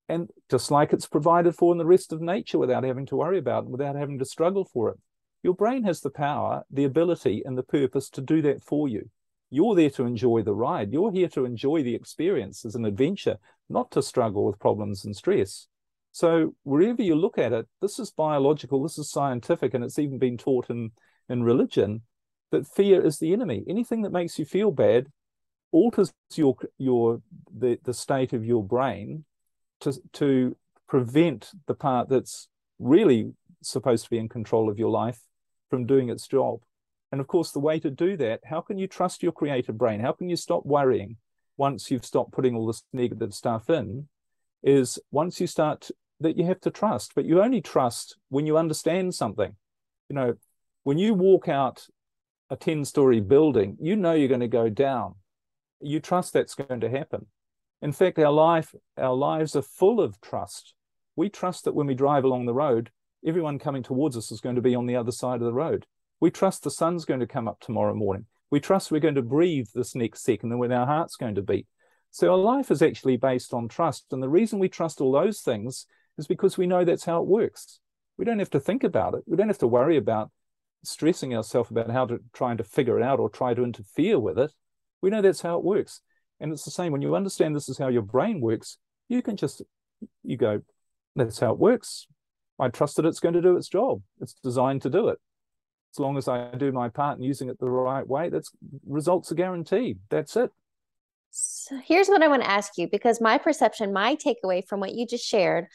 And just like it's provided for in the rest of nature without having to worry about it, without having to struggle for it. Your brain has the power, the ability, and the purpose to do that for you. You're there to enjoy the ride. You're here to enjoy the experience as an adventure, not to struggle with problems and stress. So wherever you look at it, this is biological, this is scientific, and it's even been taught in religion that fear is the enemy. Anything that makes you feel bad alters the state of your brain to prevent the part that's really supposed to be in control of your life from doing its job. And of course, the way to do that, how can you trust your creative brain? How can you stop worrying once you've stopped putting all this negative stuff in? Is once you start that you have to trust, but you only trust when you understand something. You know, when you walk out a 10-story building, you know you're going to go down. You trust that's going to happen. In fact, our lives are full of trust. We trust that when we drive along the road, everyone coming towards us is going to be on the other side of the road. We trust the sun's going to come up tomorrow morning. We trust we're going to breathe this next second and when our heart's going to beat. So our life is actually based on trust. And the reason we trust all those things is because we know that's how it works. We don't have to think about it. We don't have to worry about stressing ourselves about how to trying to figure it out or try to interfere with it. We know that's how it works. And it's the same when you understand this is how your brain works, you go, that's how it works. I trust that it's going to do its job. It's designed to do it. As long as I do my part and using it the right way, that's results are guaranteed. That's it. So here's what I want to ask you, because my perception, my takeaway from what you just shared,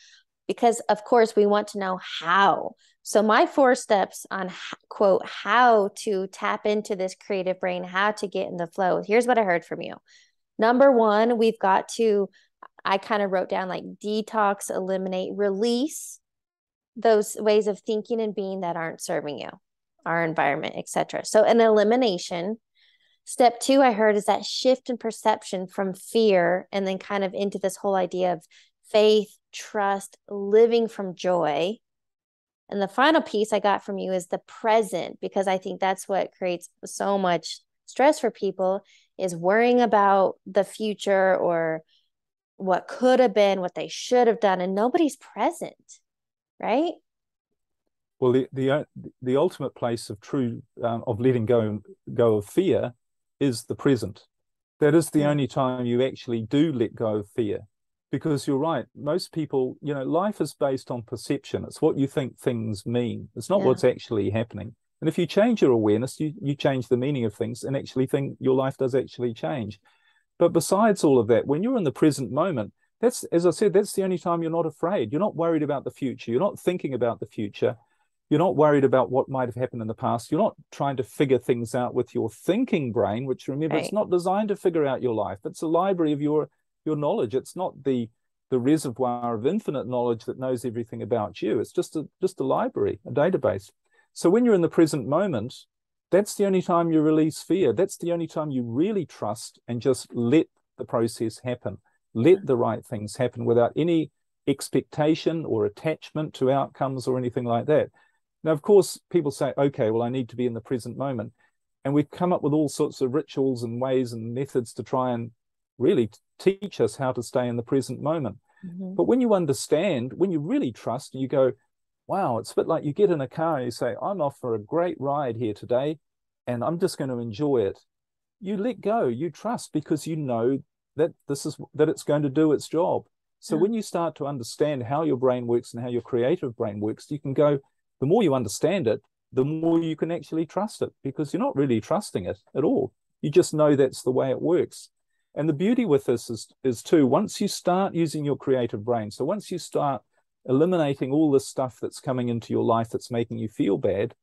because of course we want to know how. So my 4 steps on quote, how to tap into this creative brain, how to get in the flow. Here's what I heard from you. Number 1, we've got to, I kind of wrote down like detox, eliminate, release those ways of thinking and being that aren't serving you, our environment, etc. So an elimination. Step 2, I heard, is that shift in perception from fear and then kind of into this whole idea of faith, trust, living from joy. And the final piece I got from you is the present, because I think that's what creates so much stress for people, is worrying about the future or what could have been, what they should have done, and nobody's present, right? Well, the ultimate place of true of letting go of fear is the present. That is the only time you actually do let go of fear, because you're right. Most people, life is based on perception. It's what you think things mean. It's not what's actually happening. And if you change your awareness, you change the meaning of things and actually think your life does actually change. But besides all of that, when you're in the present moment, that's, as I said, that's the only time you're not afraid. You're not worried about the future. You're not thinking about the future. You're not worried about what might have happened in the past. You're not trying to figure things out with your thinking brain, which, remember, It's not designed to figure out your life. It's a library of your knowledge. It's not the reservoir of infinite knowledge that knows everything about you. It's just a library, a database. So when you're in the present moment, that's the only time you release fear. That's the only time you really trust and just let the process happen. Let the right things happen without any expectation or attachment to outcomes or anything like that. Now, of course, people say, okay, well, I need to be in the present moment. And we've come up with all sorts of rituals and ways and methods to try and really teach us how to stay in the present moment. Mm-hmm. But when you understand, when you really trust, you go, wow, it's a bit like you get in a car and you say, I'm off for a great ride here today, and I'm just going to enjoy it. You let go, you trust, because you know that it's going to do its job. So when you start to understand how your brain works and how your creative brain works, you can go, the more you understand it, the more you can actually trust it, because you're not really trusting it at all. You just know that's the way it works. And the beauty with this is too, once you start using your creative brain, so once you start eliminating all this stuff that's coming into your life that's making you feel bad,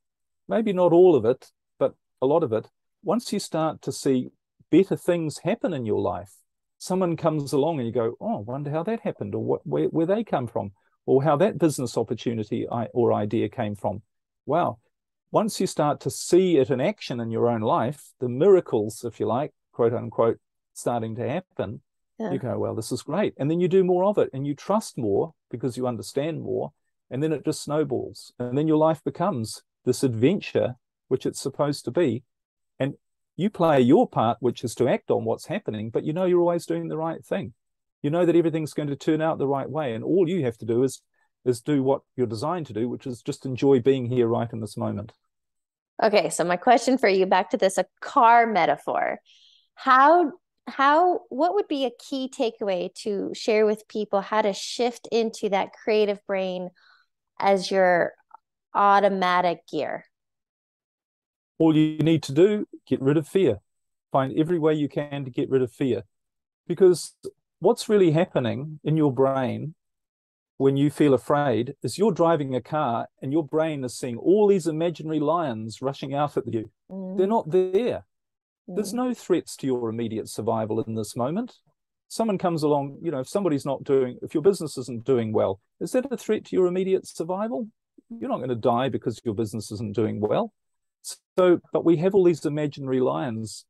maybe not all of it, but a lot of it, once you start to see better things happen in your life, someone comes along and you go, oh, I wonder how that happened, or where they come from, or how that business opportunity or idea came from. Wow. Once you start to see it in action in your own life, the miracles, if you like, quote unquote, starting to happen, you go, well, this is great. And then you do more of it and you trust more because you understand more. And then it just snowballs. And then your life becomes this adventure, which it's supposed to be. And you play your part, which is to act on what's happening, but you know you're always doing the right thing. You know that everything's going to turn out the right way. And all you have to do is do what you're designed to do, which is just enjoy being here right in this moment. Okay, so my question for you, back to this, a car metaphor. How what would be a key takeaway to share with people how to shift into that creative brain as your automatic gear? All you need to do, get rid of fear. Find every way you can to get rid of fear. Because what's really happening in your brain when you feel afraid is you're driving a car and your brain is seeing all these imaginary lions rushing out at you. They're not there. There's no threats to your immediate survival in this moment. Someone comes along, if your business isn't doing well, is that a threat to your immediate survival? You're not going to die because your business isn't doing well. So, but we have all these imaginary lions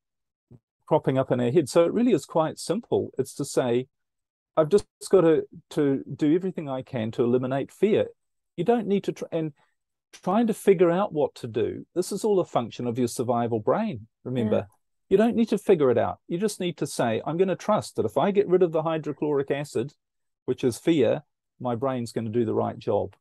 cropping up in our head. So it really is quite simple. It's to say, I've just got to do everything I can to eliminate fear. You don't need to trying to figure out what to do. This is all a function of your survival brain. Remember, you don't need to figure it out. You just need to say, I'm going to trust that if I get rid of the hydrochloric acid, which is fear, my brain's going to do the right job.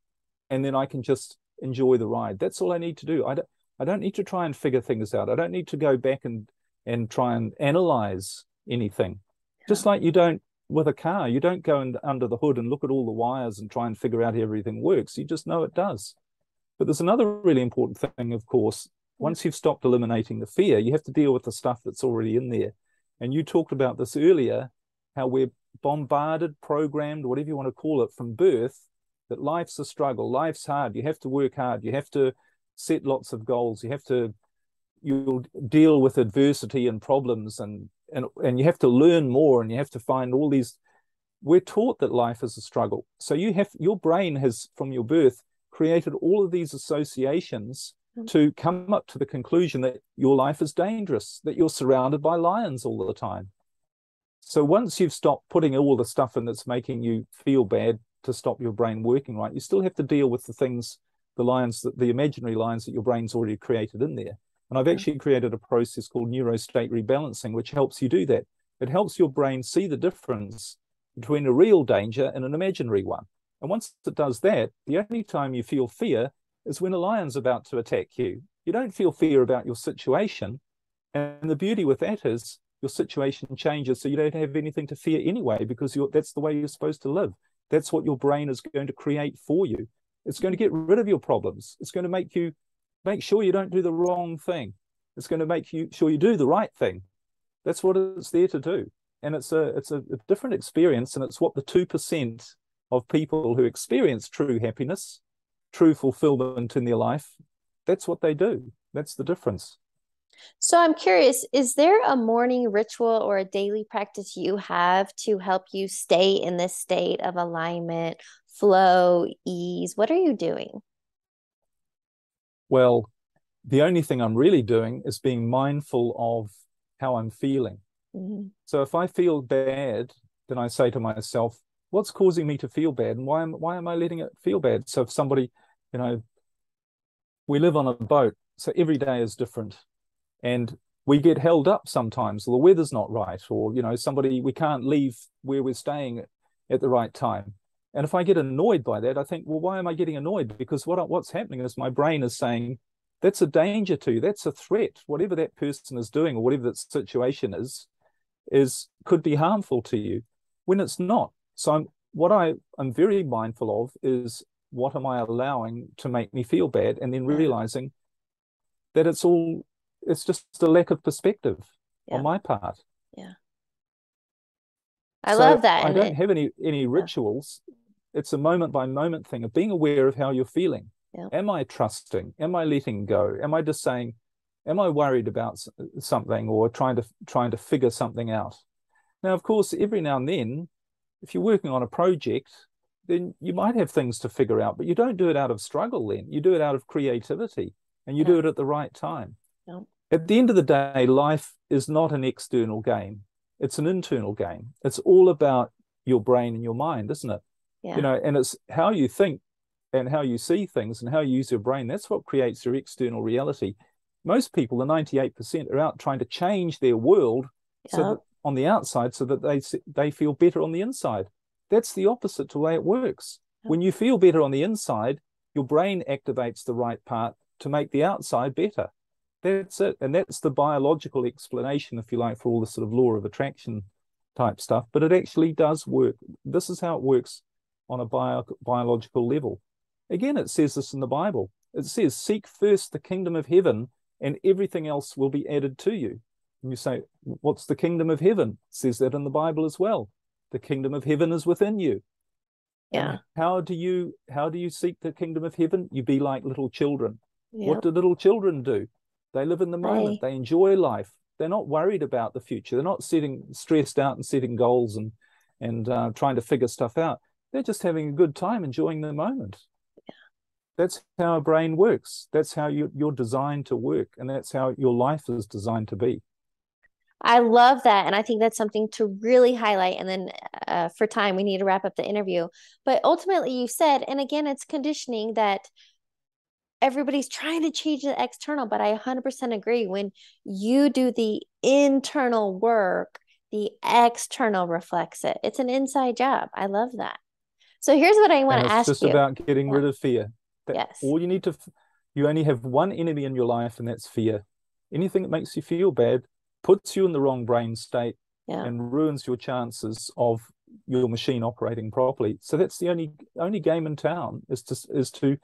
And then I can just enjoy the ride. That's all I need to do. I don't need to try and figure things out. I don't need to go back and try and analyze anything. Just like you don't with a car, you don't go under the hood and look at all the wires and try and figure out how everything works. You just know it does. But there's another really important thing, of course. Once you've stopped eliminating the fear, you have to deal with the stuff that's already in there. And you talked about this earlier, how we're bombarded, programmed, whatever you want to call it, from birth, that life's a struggle, life's hard, you have to work hard, you have to set lots of goals, you'll deal with adversity and problems, and you have to learn more, and you have to find all these. We're taught that life is a struggle. So your brain has, from your birth, created all of these associations to come up to the conclusion that your life is dangerous, that you're surrounded by lions all the time. So once you've stopped putting all the stuff in that's making you feel bad to stop your brain working right, you still have to deal with the things, the imaginary lions that your brain's already created in there. And I've actually created a process called neurostate rebalancing, which helps you do that. It helps your brain see the difference between a real danger and an imaginary one. And once it does that, the only time you feel fear is when a lion's about to attack you. You don't feel fear about your situation. And the beauty with that is your situation changes, so you don't have anything to fear anyway, because that's the way you're supposed to live. That's what your brain is going to create for you. It's going to get rid of your problems. It's going to make sure you don't do the wrong thing. It's going to make sure you do the right thing. That's what it's there to do. And it's a different experience, and it's what the 2% of people who experience true happiness, true fulfillment in their life, that's what they do. That's the difference. So I'm curious, is there a morning ritual or a daily practice you have to help you stay in this state of alignment, flow, ease? What are you doing? Well, the only thing I'm really doing is being mindful of how I'm feeling. Mm-hmm. So if I feel bad, then I say to myself, what's causing me to feel bad, and why am I letting it feel bad? So if somebody, we live on a boat, so every day is different, and we get held up sometimes, or the weather's not right, or we can't leave where we're staying at the right time. And if I get annoyed by that, I think, well, why am I getting annoyed? Because what's happening is my brain is saying, that's a danger to you, that's a threat. Whatever that person is doing, or whatever that situation could be harmful to you, when it's not. So I'm very mindful of is, what am I allowing to make me feel bad? And then realizing that it's just a lack of perspective on my part. Yeah. I love that. I don't have any rituals. It's a moment by moment thing of being aware of how you're feeling. Yeah. Am I trusting? Am I letting go? Am I just saying, am I worried about something, or trying to figure something out? Now, of course, every now and then, if you're working on a project, then you might have things to figure out, but you don't do it out of struggle then. You do it out of creativity, and you do it at the right time. Yeah. At the end of the day, life is not an external game. It's an internal game. It's all about your brain and your mind, isn't it? Yeah. You know, and it's how you think and how you see things and how you use your brain. That's what creates your external reality. Most people, the 98%, are out trying to change their world so that on the outside, so that they feel better on the inside. That's the opposite to the way it works. When you feel better on the inside, your brain activates the right part to make the outside better. That's it. And that's the biological explanation, if you like, for all the sort of law of attraction type stuff. But it actually does work. This is how it works on a biological level. Again, it says this in the Bible. It says, seek first the kingdom of heaven and everything else will be added to you. And you say, what's the kingdom of heaven? It says that in the Bible as well. The kingdom of heaven is within you. Yeah. And how do you seek the kingdom of heaven? You be like little children. Yep. What do little children do? They live in the moment. They enjoy life. They're not worried about the future. They're not stressed out and setting goals and trying to figure stuff out. They're just having a good time, enjoying the moment. Yeah. That's how a brain works. That's how you're designed to work, and that's how your life is designed to be. I love that. And I think that's something to really highlight. And then for time, we need to wrap up the interview. But ultimately, you said, and again, it's conditioning that everybody's trying to change the external, but I 100% agree. When you do the internal work, the external reflects it. It's an inside job. I love that. So here's what I want to ask you. It's just about getting rid of fear. Yes. All you need to, you only have one enemy in your life, and that's fear. Anything that makes you feel bad puts you in the wrong brain state and ruins your chances of your machine operating properly. So that's the only game in town is to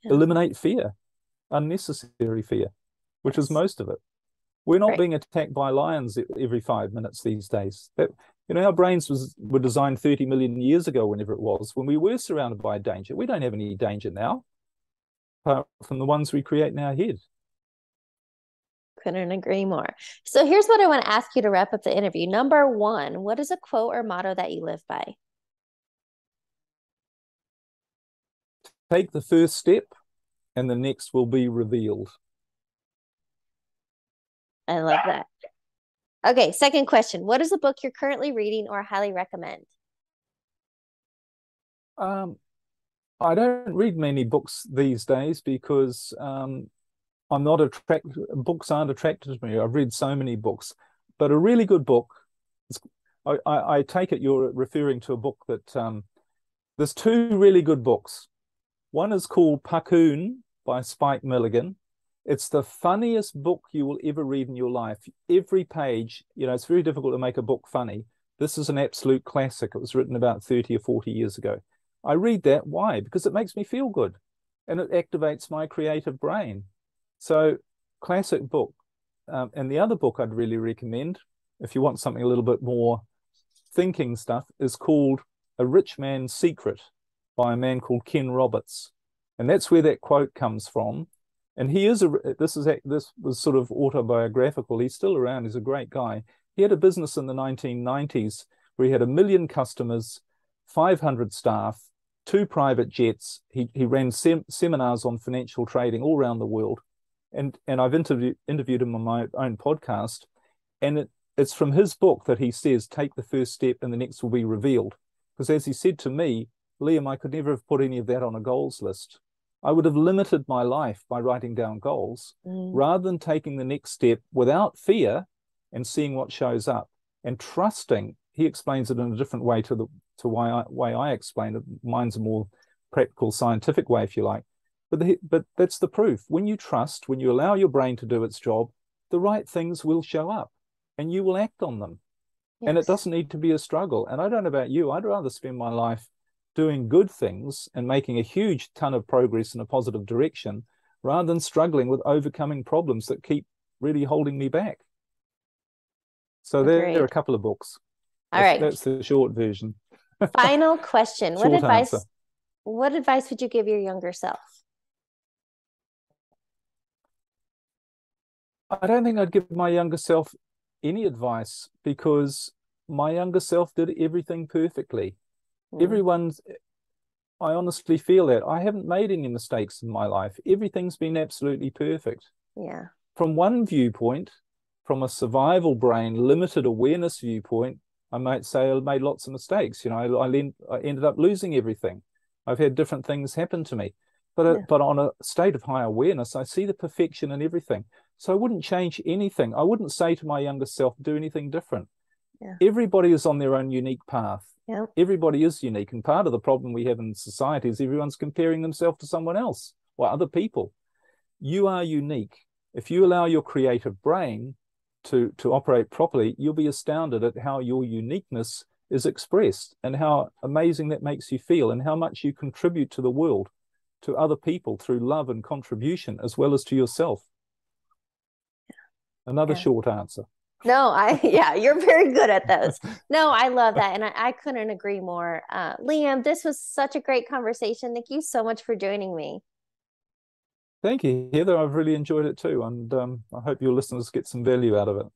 eliminate fear, unnecessary fear, which is most of it. We're not being attacked by lions every 5 minutes these days. Our brains were designed 30 million years ago, whenever it was, when we were surrounded by danger. We don't have any danger now, apart from the ones we create in our head. Couldn't agree more. So here's what I want to ask you to wrap up the interview. Number one, what is a quote or motto that you live by? Take the first step and the next will be revealed. I love that. Okay, second question. What is a book you're currently reading or highly recommend? I don't read many books these days because I'm not attracted. Books aren't attracted to me. I've read so many books, but a really good book. I take it you're referring to a book that there's two really good books. One is called Puckoon by Spike Milligan. It's the funniest book you will ever read in your life. Every page, it's very difficult to make a book funny. This is an absolute classic. It was written about 30 or 40 years ago. I read that. Why? Because it makes me feel good and it activates my creative brain. So, classic book. And the other book I'd really recommend, if you want something a little bit more thinking stuff, is called A Rich Man's Secret by a man called Ken Roberts. And that's where that quote comes from. And this was sort of autobiographical. He's still around. He's a great guy. He had a business in the 1990s where he had 1 million customers, 500 staff, 2 private jets. He ran seminars on financial trading all around the world. And I've interviewed him on my own podcast. And it's from his book that he says, take the first step and the next will be revealed. Because as he said to me, Liam, I could never have put any of that on a goals list. I would have limited my life by writing down goals rather than taking the next step without fear and seeing what shows up and trusting. He explains it in a different way to the way I explain it. Mine's a more practical, scientific way, if you like. But that's the proof. When you trust, when you allow your brain to do its job, the right things will show up and you will act on them. Yes. And it doesn't need to be a struggle. And I don't know about you, I'd rather spend my life doing good things and making a huge ton of progress in a positive direction rather than struggling with overcoming problems that keep really holding me back. So there are a couple of books. All right. That's the short version. Final question. Short answer. What advice would you give your younger self? I don't think I'd give my younger self any advice because my younger self did everything perfectly. I honestly feel that. I haven't made any mistakes in my life. Everything's been absolutely perfect. Yeah. From one viewpoint, from a survival brain, limited awareness viewpoint, I might say I made lots of mistakes. You know, I ended up losing everything. I've had different things happen to me. Yeah. But on a state of high awareness, I see the perfection in everything. So I wouldn't change anything. I wouldn't say to my younger self, do anything different. Yeah. Everybody is on their own unique path. Yeah. Everybody is unique. And part of the problem we have in society is everyone's comparing themselves to someone else or other people. You are unique. If you allow your creative brain to operate properly, you'll be astounded at how your uniqueness is expressed and how amazing that makes you feel and how much you contribute to the world, to other people through love and contribution, as well as to yourself. Another Yeah. short answer. No, yeah, you're very good at those. No, I love that. And I couldn't agree more. Liam, this was such a great conversation. Thank you so much for joining me. Thank you, Heather. I've really enjoyed it too. And I hope your listeners get some value out of it.